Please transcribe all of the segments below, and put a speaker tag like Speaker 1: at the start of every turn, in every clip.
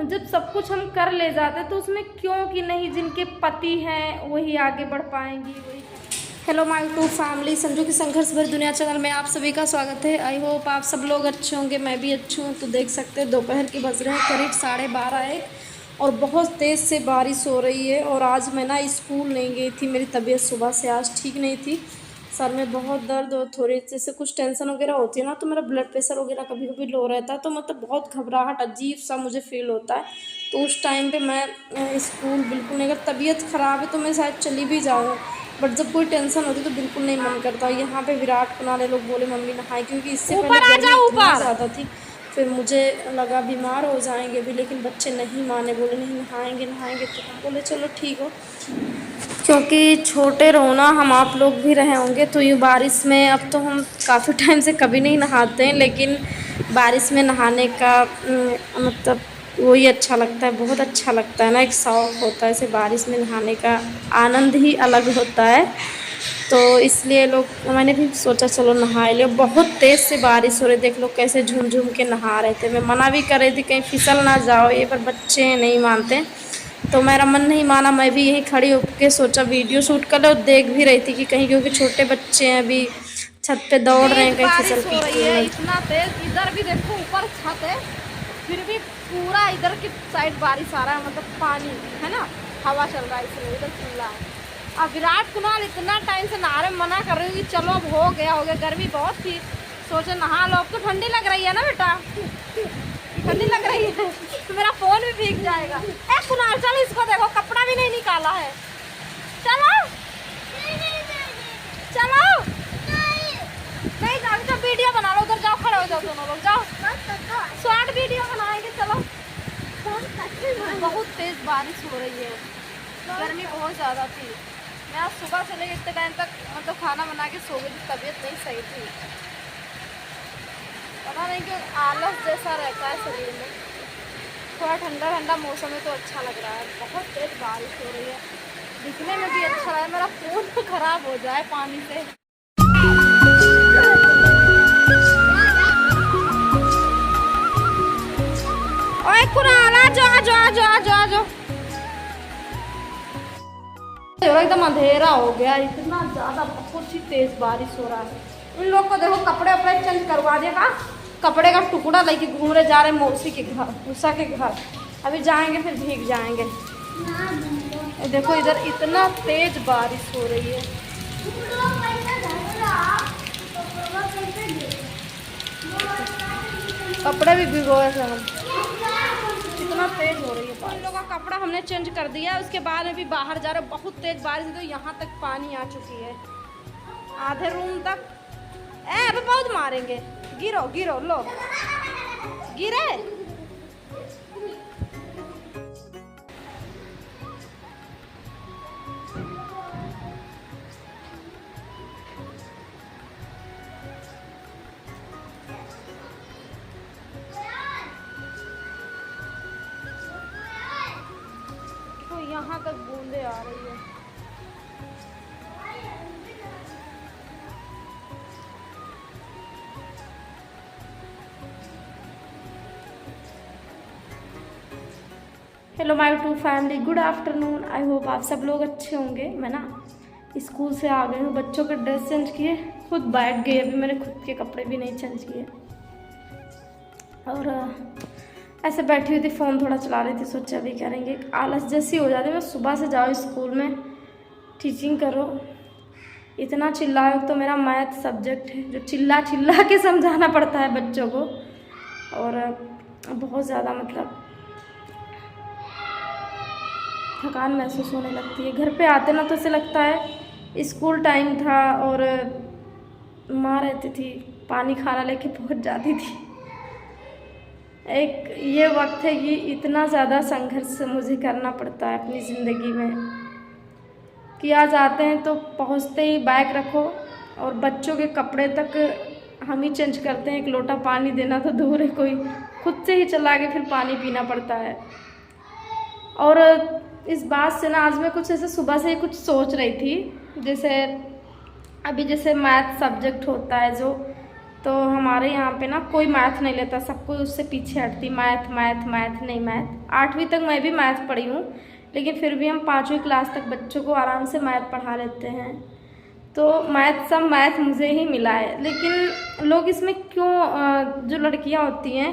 Speaker 1: जब सब कुछ हम कर ले जाते तो उसमें क्यों कि नहीं, जिनके पति हैं वही आगे बढ़ पाएंगी वही। Hello my to family, Sanju की संघर्ष भरी दुनिया चैनल में आप सभी का स्वागत है। आई होप आप सब लोग अच्छे होंगे, मैं भी अच्छी हूँ। तो देख सकते हैं दोपहर की बज रहे हैं करीब 12:30 और बहुत तेज़ से बारिश हो रही है। और आज मैं ना स्कूल नहीं गई थी, मेरी तबीयत सुबह से आज ठीक नहीं थी। सर में बहुत दर्द और थोड़ी जैसे कुछ टेंशन वगैरह होती है ना, तो मेरा ब्लड प्रेशर वगैरह कभी कभी लो रहता है, तो मतलब बहुत घबराहट अजीब सा मुझे फील होता है। तो उस टाइम पे मैं स्कूल बिल्कुल नहीं, अगर तबीयत ख़राब है तो मैं शायद चली भी जाऊँ, बट जब कोई टेंशन होती है तो बिल्कुल नहीं मन करता। यहाँ पे विराट कोहली लोग बोले मम्मी नहाए, क्योंकि इससे पहले गर्मी इतना ज़्यादा थी। फिर मुझे लगा बीमार हो जाएंगे भी, लेकिन बच्चे नहीं माने, बोले नहीं नहाएंगे नहाएंगे। तो हम बोले चलो ठीक हो, क्योंकि छोटे रहो ना, हम आप लोग भी रहे होंगे तो यूँ बारिश में। अब तो हम काफ़ी टाइम से कभी नहीं नहाते हैं, लेकिन बारिश में नहाने का मतलब वही अच्छा लगता है, बहुत अच्छा लगता है ना, एक शौक़ होता है। ऐसे बारिश में नहाने का आनंद ही अलग होता है। तो इसलिए मैंने भी सोचा चलो नहा ले। बहुत तेज़ से बारिश हो रही, देख लो कैसे झूम झूम के नहा रहे थे। मैं मना भी कर रही थी कहीं फिसल ना जाओ ये, पर बच्चे नहीं मानते। तो मेरा मन नहीं माना, मैं भी यहीं खड़ी होकर सोचा वीडियो शूट कर लो। और देख भी रही थी कि कहीं, क्योंकि छोटे बच्चे हैं अभी छत पे दौड़ रहे हैं, कहीं फिसल
Speaker 2: हो रही है इतना तेज। इधर भी देखो ऊपर छत है, फिर भी पूरा इधर की साइड बारिश आ रहा है, मतलब पानी है ना, हवा चल रहा है इसलिए इधर चल रहा है। अब विराट कोहली इतना टाइम से नहा रहे, मना कर रही हूँ कि चलो अब हो गया, गर्मी बहुत थी, सोचे नहा लो। अब तो ठंडी लग रही है ना बेटा, ठंडी लग रही है तो मेरा फोन भी भीग जाएगा। ए कुणाल चल, इसको देखो कपड़ा भी नहीं निकाला है। चलो चलो नहीं जाओ, तो वीडियो बना लो, उधर जाओ, खड़े हो जाओ दोनों लोग, जाओ शॉर्ट वीडियो बनाएंगे। चलो बहुत तेज बारिश हो रही है, गर्मी बहुत ज़्यादा थी। मैं आज सुबह से लेकर इतने टाइम तक मतलब खाना बना के सो गई थी, तबीयत नहीं सही थी, पता नहीं क्यों आलस जैसा रहता है शरीर में। थोड़ा ठंडा ठंडा मौसम है तो अच्छा लग रहा है। बहुत तेज बारिश हो रही है, दिखने में भी अच्छा लग रहा है। मेरा फोन खराब हो जाए पानी से। ओए कुणाल आ जाओ आ जाओ आ जाओ आ जाओ आ जाओ। एकदम अंधेरा हो गया, इतना ज़्यादा बहुत ही तेज बारिश हो रहा है। इन लोग को देखो कपड़े वपड़े चेंज करवा देगा, कपड़े का टुकड़ा लेके घूम रहे, जा रहे मौसी के घर, उषा के घर। अभी जाएंगे फिर भीग जाएंगे। देखो इधर इतना तेज बारिश हो रही है। कपड़े भी भिगोए थे हम, इतना तेज हो रही है बारिश। इन लोगों का कपड़ा हमने चेंज कर दिया, उसके बाद में भी बाहर जा रहे, बहुत तेज बारिश है तो यहाँ तक पानी आ चुकी है, आधे रूम तक। अब बहुत मारेंगे, गिरो गिरो, लो गिरे। तो यहाँ तक बूंदे आ रही है।
Speaker 1: Hello my to family, good afternoon. I hope आप सब लोग अच्छे होंगे। मैं ना स्कूल से आ गई हूँ, बच्चों के ड्रेस चेंज किए, खुद बैठ गई। अभी मैंने खुद के कपड़े भी नहीं चेंज किए और ऐसे बैठी हुई थी, फ़ोन थोड़ा चला रही थी। सोचा अभी करेंगे, आलस जैसी हो जाती है। मैं सुबह से जाओ स्कूल में टीचिंग करो, इतना चिल्लाओ। तो मेरा मैथ सब्जेक्ट है जो चिल्ला चिल्ला के समझाना पड़ता है बच्चों को, और बहुत ज़्यादा मतलब थकान महसूस होने लगती है। घर पे आते ना तो ऐसे लगता है स्कूल टाइम था और माँ रहती थी, पानी खाना लेके पहुंच जाती थी। एक ये वक्त है कि इतना ज़्यादा संघर्ष मुझे करना पड़ता है अपनी ज़िंदगी में कि आज आते हैं तो पहुंचते ही बैग रखो, और बच्चों के कपड़े तक हम ही चेंज करते हैं। एक लोटा पानी देना तो दूर है, कोई खुद से ही चला के फिर पानी पीना पड़ता है। और इस बात से ना आज मैं कुछ ऐसे सुबह से ही कुछ सोच रही थी, जैसे अभी जैसे मैथ सब्जेक्ट होता है जो तो हमारे यहाँ पे ना कोई मैथ नहीं लेता, सब कोई उससे पीछे हटती। मैथ मैथ मैथ नहीं मैथ। 8वीं तक मैं भी मैथ पढ़ी हूँ, लेकिन फिर भी हम 5वीं क्लास तक बच्चों को आराम से मैथ पढ़ा लेते हैं। तो सब मैथ मुझे ही मिला है। लेकिन लोग इसमें क्यों, जो लड़कियाँ होती हैं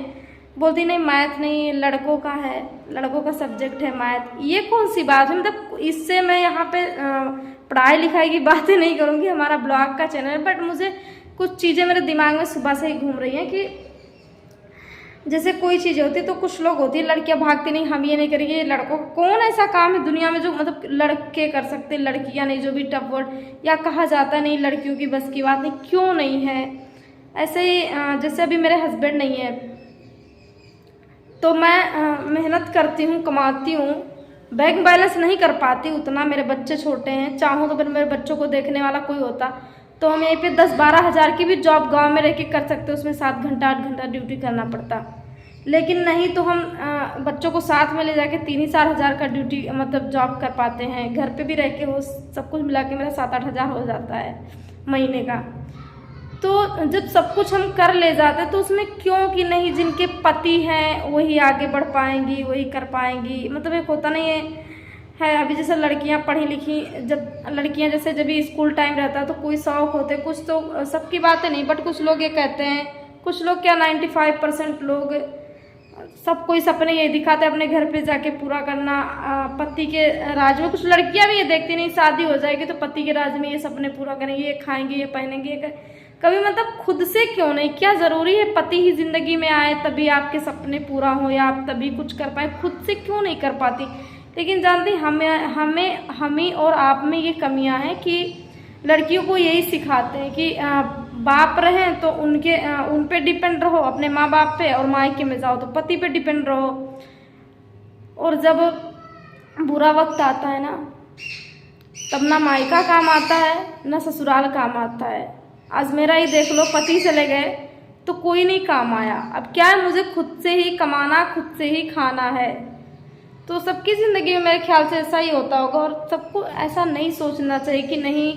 Speaker 1: बोलती नहीं मैथ नहीं लड़कों का है, लड़कों का सब्जेक्ट है मैथ। ये कौन सी बात है? मतलब इससे मैं यहाँ पे पढ़ाई लिखाई की बातें नहीं करूँगी, हमारा ब्लॉग का चैनल है। बट मुझे कुछ चीज़ें मेरे दिमाग में सुबह से ही घूम रही हैं कि जैसे कोई चीज़ होती है तो कुछ लोग होती है लड़कियां भागती नहीं, हम ये नहीं करेंगे। लड़कों का कौन ऐसा काम है दुनिया में जो मतलब लड़के कर सकते, लड़कियां नहीं? जो भी टफ वर्ड या कहा जाता नहीं लड़कियों की बस की बात नहीं, क्यों नहीं है? ऐसे ही जैसे अभी मेरे हस्बैंड नहीं है तो मैं मेहनत करती हूँ, कमाती हूँ, बैंक बैलेंस नहीं कर पाती उतना, मेरे बच्चे छोटे हैं। चाहूँ तो फिर मेरे बच्चों को देखने वाला कोई होता तो हम यहीं पे 10-12 हज़ार की भी जॉब गांव में रह के कर सकते, उसमें 7 घंटा 8 घंटा ड्यूटी करना पड़ता। लेकिन नहीं तो हम बच्चों को साथ में ले जाके 3-4 हज़ार का ड्यूटी मतलब जॉब कर पाते हैं। घर पे भी रह के वो सब कुछ मिला के मेरा 7-8 हज़ार हो जाता है महीने का। तो जब सब कुछ हम कर ले जाते तो उसमें क्यों कि नहीं जिनके पति हैं वही आगे बढ़ पाएंगी, वही कर पाएंगी। मतलब एक होता नहीं है अभी जैसे लड़कियां पढ़ी लिखी, जब लड़कियां जैसे जब भी स्कूल टाइम रहता है तो कोई शौक होते, कुछ तो सबकी बातें नहीं बट कुछ लोग ये कहते हैं, कुछ लोग क्या 95% लोग सब कोई सपने ये दिखाते हैं अपने घर पे जाके पूरा करना, पति के राज में। कुछ लड़कियां भी ये देखती नहीं शादी हो जाएगी तो पति के राज में ये सपने पूरा करेंगे, ये खाएंगे, ये पहनेंगे, ये कभी मतलब खुद से क्यों नहीं? क्या ज़रूरी है पति ही ज़िंदगी में आए तभी आपके सपने पूरा हो या आप तभी कुछ कर पाए? खुद से क्यों नहीं कर पाती? लेकिन जानती हमें और आप में ये कमियां हैं कि लड़कियों को यही सिखाते हैं कि बाप रहें तो उन पे डिपेंड रहो, अपने माँ बाप पे, और मायके में जाओ तो पति पे डिपेंड रहो। और जब बुरा वक्त आता है ना तब ना मायका काम आता है ना ससुराल काम आता है। आज मेरा ही देख लो, पति चले गए तो कोई नहीं काम आया। अब क्या है, मुझे खुद से ही कमाना, खुद से ही खाना है। तो सबकी ज़िंदगी में मेरे ख्याल से ऐसा ही होता होगा। और सबको ऐसा नहीं सोचना चाहिए कि नहीं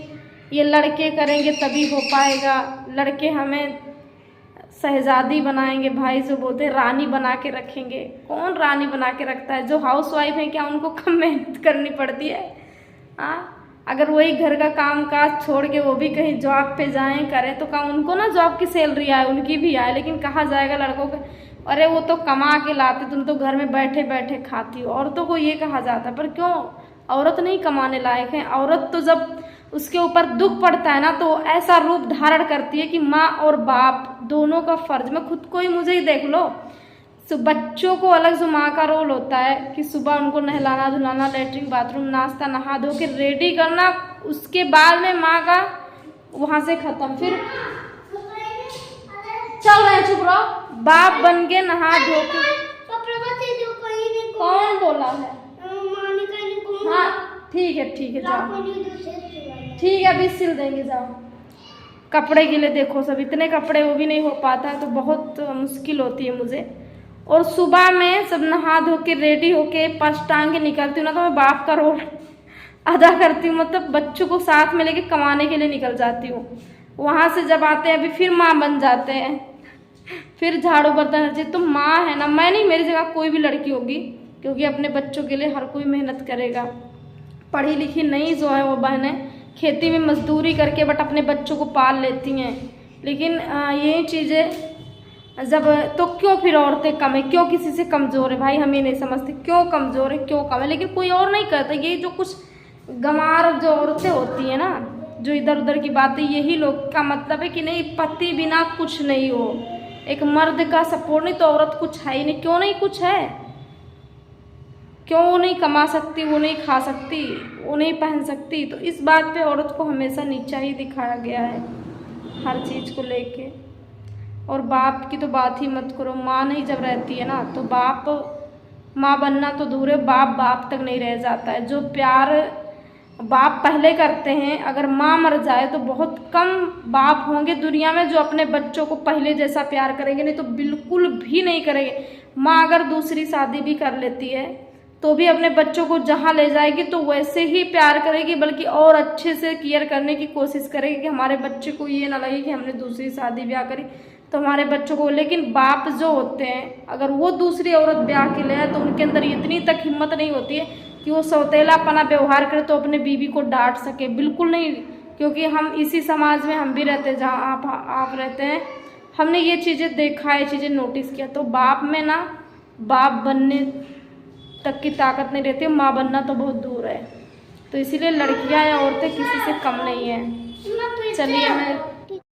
Speaker 1: ये लड़के करेंगे तभी हो पाएगा, लड़के हमें शहजादी बनाएंगे, भाई जो बोलते हैं रानी बना के रखेंगे। कौन रानी बना के रखता है? जो हाउस वाइफ है क्या उनको कम मेहनत करनी पड़ती है? हाँ, अगर वही घर का काम काज छोड़ के वो भी कहीं जॉब पे जाएं करें तो क्या उनको ना जॉब की सैलरी आए, उनकी भी आए। लेकिन कहा जाएगा लड़कों को अरे वो तो कमा के लाते, तुम तो घर में बैठे बैठे खाती हो। औरतों को ये कहा जाता है, पर क्यों औरत नहीं कमाने लायक है? औरत तो जब उसके ऊपर दुख पड़ता है ना तो ऐसा रूप धारण करती है कि माँ और बाप दोनों का फर्ज। मैं खुद को ही, मुझे ही देख लो, तो बच्चों को अलग जो माँ का रोल होता है कि सुबह उनको नहलाना धुलाना, लेटरिन बाथरूम, नाश्ता, नहा धो के रेडी करना, उसके बाद में माँ का वहाँ से खत्म। फिर चल रहे चुप रहो, बाप बन के नहा धो के। कौन बोला है? हाँ ठीक है जाओ, ठीक है अभी सिल देंगे, जाओ। कपड़े के लिए देखो सब इतने कपड़े, वो भी नहीं हो पाता तो बहुत मुश्किल होती है मुझे। और सुबह में सब नहा धो के रेडी होके पर्स टांग के निकलती हूँ ना तो मैं बाप का रोल अदा करती हूँ। मतलब बच्चों को साथ में लेके कमाने के लिए निकल जाती हूँ। वहाँ से जब आते हैं अभी फिर माँ बन जाते हैं, फिर झाड़ू बर्तन हर चीज़। तो माँ है ना, मैं नहीं, मेरी जगह कोई भी लड़की होगी, क्योंकि अपने बच्चों के लिए हर कोई मेहनत करेगा। पढ़ी लिखी नहीं जो है वो बहनें खेती में मजदूरी करके बट अपने बच्चों को पाल लेती हैं। लेकिन यही चीज़ें जब तो क्यों फिर औरतें कम है? क्यों किसी से कमज़ोर है? भाई हम ये नहीं समझते क्यों कमज़ोर है, क्यों कम है, लेकिन कोई और नहीं करता। ये जो कुछ गंवार जो औरतें होती हैं ना, जो इधर उधर की बातें, यही लोग का मतलब है कि नहीं पति बिना कुछ नहीं हो, एक मर्द का सपोर्ट नहीं तो औरत कुछ है ही नहीं। क्यों नहीं कुछ है? क्यों वो नहीं कमा सकती, वो नहीं खा सकती, वो नहीं पहन सकती? तो इस बात पे औरत को हमेशा नीचा ही दिखाया गया है हर चीज़ को लेके। और बाप की तो बात ही मत करो, माँ नहीं जब रहती है ना तो बाप, माँ बनना तो दूर है, बाप तक नहीं रह जाता है। जो प्यार बाप पहले करते हैं, अगर माँ मर जाए तो बहुत कम बाप होंगे दुनिया में जो अपने बच्चों को पहले जैसा प्यार करेंगे, नहीं तो बिल्कुल भी नहीं करेंगे। माँ अगर दूसरी शादी भी कर लेती है तो भी अपने बच्चों को जहाँ ले जाएगी तो वैसे ही प्यार करेगी, बल्कि और अच्छे से केयर करने की कोशिश करेगी कि हमारे बच्चे को ये ना लगे कि हमने दूसरी शादी ब्याह करी। तो हमारे बच्चों को, लेकिन बाप जो होते हैं अगर वो दूसरी औरत ब्याह के ले आए तो उनके अंदर इतनी तक हिम्मत नहीं होती है कि वो सौतेलापना व्यवहार करे तो अपने बीवी को डांट सके, बिल्कुल नहीं। क्योंकि हम इसी समाज में हम भी रहते हैं जहाँ आप रहते हैं, हमने ये चीज़ें देखा है, चीज़ें नोटिस किया। तो बाप में ना बाप बनने तक की ताकत नहीं रहती, माँ बनना तो बहुत दूर है। तो इसीलिए लड़कियाँ या औरतें किसी से कम नहीं हैं। चलिए मैं